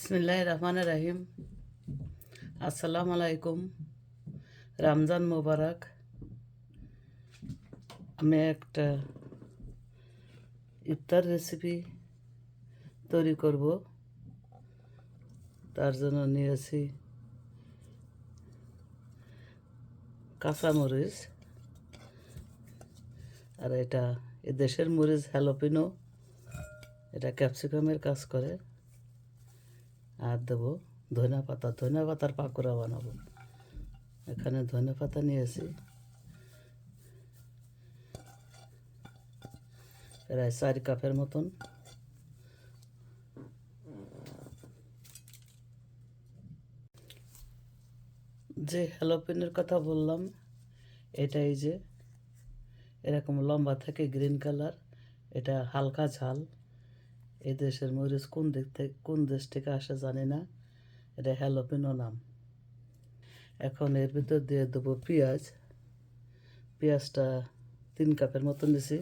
বিসমিল্লাহির রহমানির রহিম। আসসালামু আলাইকুম। রমজান মোবারক। আমি একটা ইফতার রেসিপি তৈরি করব। তার জন্য নিয়েছি কাঁচামরিচ, আর এটা দেশের মরিচ হ্যালোপিনো, এটা ক্যাপসিকামের কাজ করে। আর দেবো ধনিয়া পাতা, ধনিয়া পাতার পাকোড়া বানাবো। এখানে ধনিয়া পাতা নিয়েছি প্রায় 4 কাপের মতন। যে হ্যালোপিনোর কথা বললাম, এটাই যে এরকম লম্বা থাকে, গ্রিন কালার। এটা হালকা ঝাল। এই দেশের মরিচ কোন দেশ থেকে আসে জানি না, এটা হ্যালোপিনো নাম। এখন এর ভিতর দিয়ে দেবো পেঁয়াজ। পেঁয়াজটা 3 কাপের মতো নিয়েছি।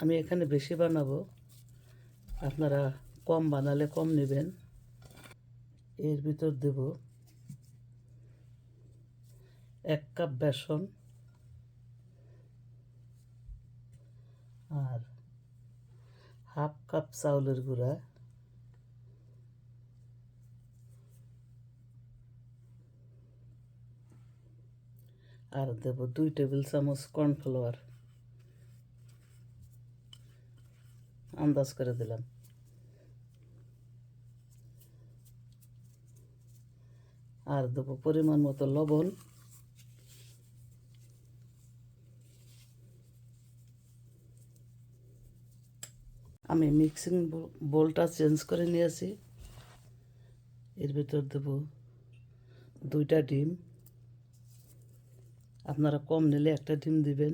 আমি এখানে বেশি বানাবো, আপনারা কম বানালে কম নেবেন। এর ভিতর দেব 1 কাপ বেসন আর হাফ কাপ চাউলের গুঁড়া, আর দেব 2 টেবিল চামচ কর্নফ্লাওয়ার, আন্দাজ করে দিলাম। আর দেব পরিমাণ মতো লবণ। আমি মিক্সিং বোলটা চেঞ্জ করে নিয়েছি। এর ভিতর দেব 2টা ডিম। আপনারা কম নিলে 1টা ডিম দিবেন,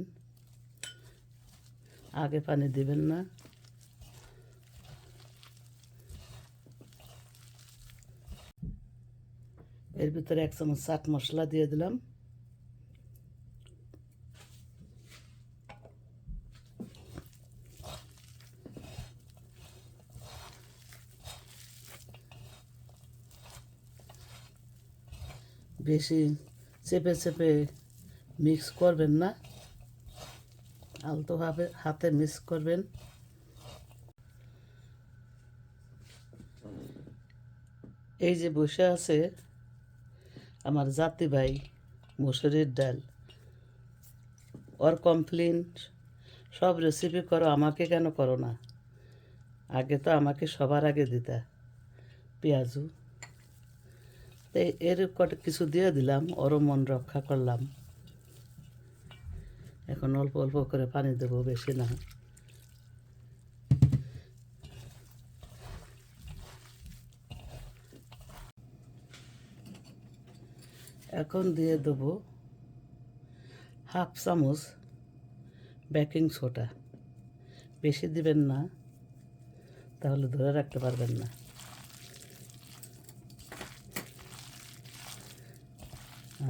আগে পানি দিবেন না। এর ভিতরে 1 চামচ চাট মশলা দিয়ে দিলাম। বেশি চেপে চেপে মিক্স করবেন না, আলতোভাবে হাতে মিক্স করবেন। এই যে বসে আছে আমার জাতি ভাই, মসুরির ডাল, ওর কমপ্লেন, সব রেসিপি করো, আমাকে কেন করো না? আগে তো আমাকে সবার আগে দিতা পেঁয়াজু। তো এর কিছু দিয়ে দিলাম, ওরও মন রক্ষা করলাম। এখন অল্প অল্প করে পানি দেবো, বেশি না। এখন দিয়ে দেবো হাফ চামচ বেকিং সোডা। বেশি দিবেন না, তাহলে ধরে রাখতে পারবেন না।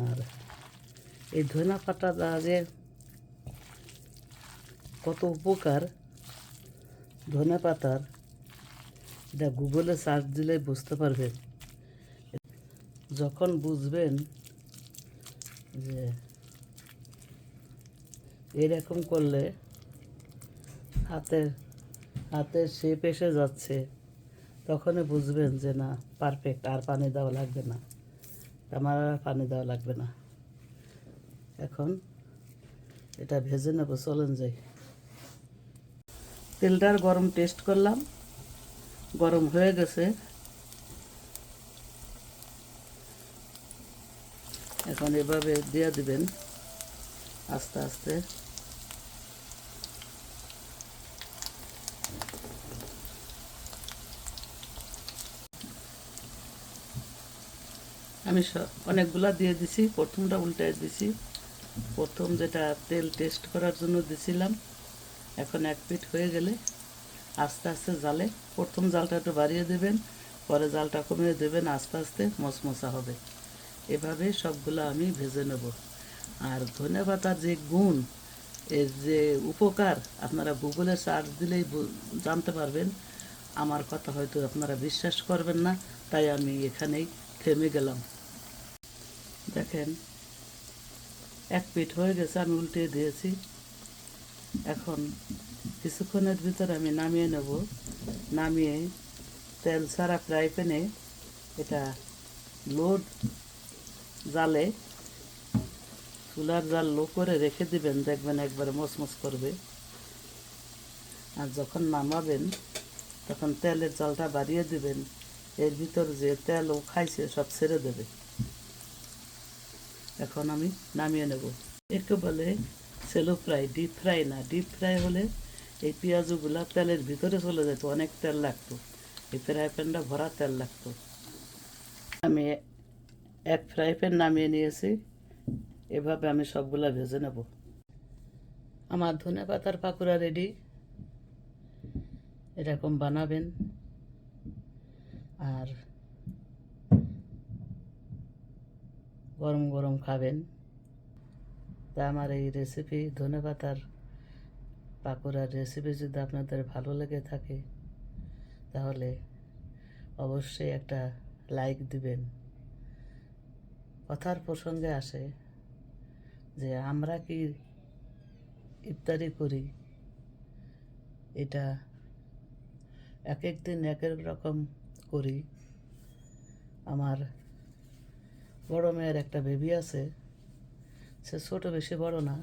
আর এই ধনিয়া পাতা যে কত উপকার ধনিয়া পাতার, এটা গুগলে সার্চ দিলে বুঝতে পারবেন। যখন বুঝবেন যে এরকম করলে হাতের হাতের শেপ এসে যাচ্ছে, তখনই বুঝবেন যে না, পারফেক্ট, আর পানি দেওয়া লাগবে না। আমার আর পানি দেওয়া লাগবে না। এখন এটা ভেজে নেব, চলেন যাই। তেলটার গরম টেস্ট করলাম, গরম হয়ে গেছে। এখন এভাবে দিয়ে দিবেন আস্তে আস্তে। আমি অনেকগুলা দিয়ে দিছি, প্রথমটা উল্টায় দিছি। প্রথম যেটা তেল টেস্ট করার জন্য দিছিলাম, এখন 1 পিঠ হয়ে গেলে আস্তে আস্তে জালে, প্রথম জালটা একটু বাড়িয়ে দেবেন, পরে জালটা কমিয়ে দেবেন, আস্তে আস্তে মচমচা হবে। এভাবে সবগুলো আমি ভেজে নেব। আর ধনে পাতার যে গুণ, এর যে উপকার, আপনারা গুগলে সার্চ দিলেই জানতে পারবেন। আমার কথা হয়তো আপনারা বিশ্বাস করবেন না, তাই আমি এখানেই থেমে গেলাম। দেখেন 1 পিঠ হয়ে গেছে, আমি উল্টে দিয়েছি। এখন কিছুক্ষণের ভিতরে আমি নামিয়ে নেব। নামিয়ে তেল ছাড়া ফ্রাই প্যানে এটা লো জালে, চুলার জাল লো করে রেখে দিবেন, দেখবেন একবারে মচমচ করবে। আর যখন নামাবেন তখন তেলের জালটা বাড়িয়ে দিবেন, এর ভিতর যে তেল ও খাইছে সব ছেড়ে দেবে। এখন আমি নামিয়ে নেব। একে বলে সেলো ফ্রাই, ডিপ ফ্রাই না। ডিপ ফ্রাই হলে এই পেঁয়াজগুলা তেলের ভিতরে চলে যেত, অনেক তেল লাগতো, এই ফ্রাই প্যানটা ভরা তেল লাগতো। আমি এক ফ্রাই প্যান নামিয়ে নিয়েছি, এভাবে আমি সবগুলা ভেজে নেব। আমার ধনে পাতার পাকোড়া রেডি। এরকম বানাবেন আর গরম গরম খাবেন। তা আমার এই রেসিপি, ধনে পাতার পাকোড়ার রেসিপি যদি আপনাদের ভালো লেগে থাকে তাহলে অবশ্যই একটা লাইক দিবেন। কথার প্রসঙ্গে আসে যে আমরা কি ইফতারি করি, এটা এক এক দিন এক এক রকম করি। আমার বড় মেয়ের একটা বেবি আছে, সে ছোট, বেশি বড় না,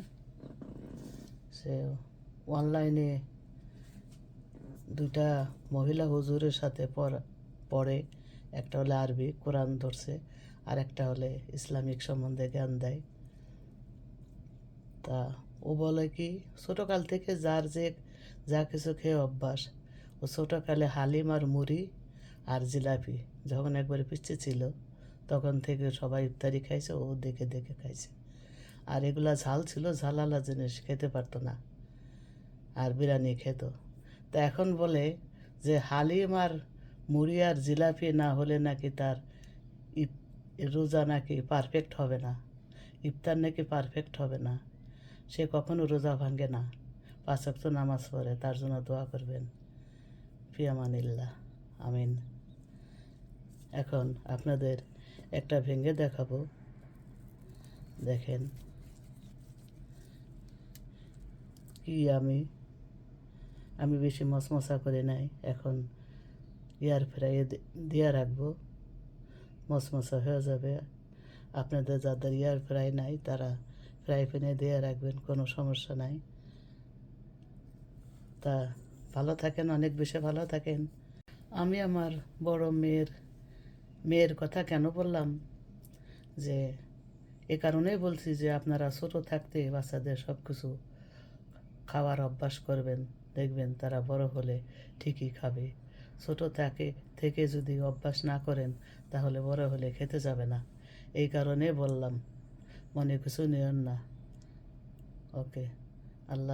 সে অনলাইনে 2টা মহিলা হুজুরের সাথে পড়ে। একটা হলে আরবি কোরআন ধরছে, আর একটা হলে ইসলামিক সম্বন্ধে জ্ঞান দেয়। তা ও বলে কি, ছোটোকাল থেকে যার যে যা কিছু খেয়ে অভ্যাস, ও ছোটোকালে হালিম আর মুড়ি আর জিলাপি যখন একবারে পিচ্ছি ছিল তখন থেকে সবাই ইফতারি খাইছে, ও দেখে দেখে খাইছে। আর এগুলা ঝাল ছিল, ঝালালা জিনিস খেতে পারতো না, আর বিরিয়ানি খেত। তা এখন বলে যে হালিম আর মুড়ি আর জিলাপি না হলে নাকি তার রোজা নাকি পারফেক্ট হবে না, ইফতার নাকি পারফেক্ট হবে না, সে কখনো রোজা ভাঙে না। 5 ওয়াক্ত নামাজ পড়ে, তার জন্য দোয়া করবেন। ফিয়ামানিল্লাহ, আমিন। এখন আপনাদের একটা ভেঙে দেখাবো, দেখেন কি। আমি বেশি মশমশা করে নাই, এখন এয়ার ফ্রাইয়ে দিয়ে রাখবো, মশমশা হয়ে যাবে। আপনাদের যাদের এয়ার ফ্রাই নাই তারা ফ্রাই প্যানে দিয়ে রাখবেন, কোনো সমস্যা নাই। তা ভালো থাকেন, অনেক বেশি ভালো থাকেন। আমি আমার বড় মেয়ের কথা কেন বললাম, যে এ কারণেই বলছি যে আপনারা ছোটো থাকতে বাচ্চাদের সব কিছু খাওয়ার অভ্যাস করবেন, দেখবেন তারা বড় হলে ঠিকই খাবে। ছোটো থেকে যদি অভ্যাস না করেন তাহলে বড় হলে খেতে যাবে না, এই কারণে বললাম, মনে কিছু নিয়েন না। ওকে, আল্লাহ।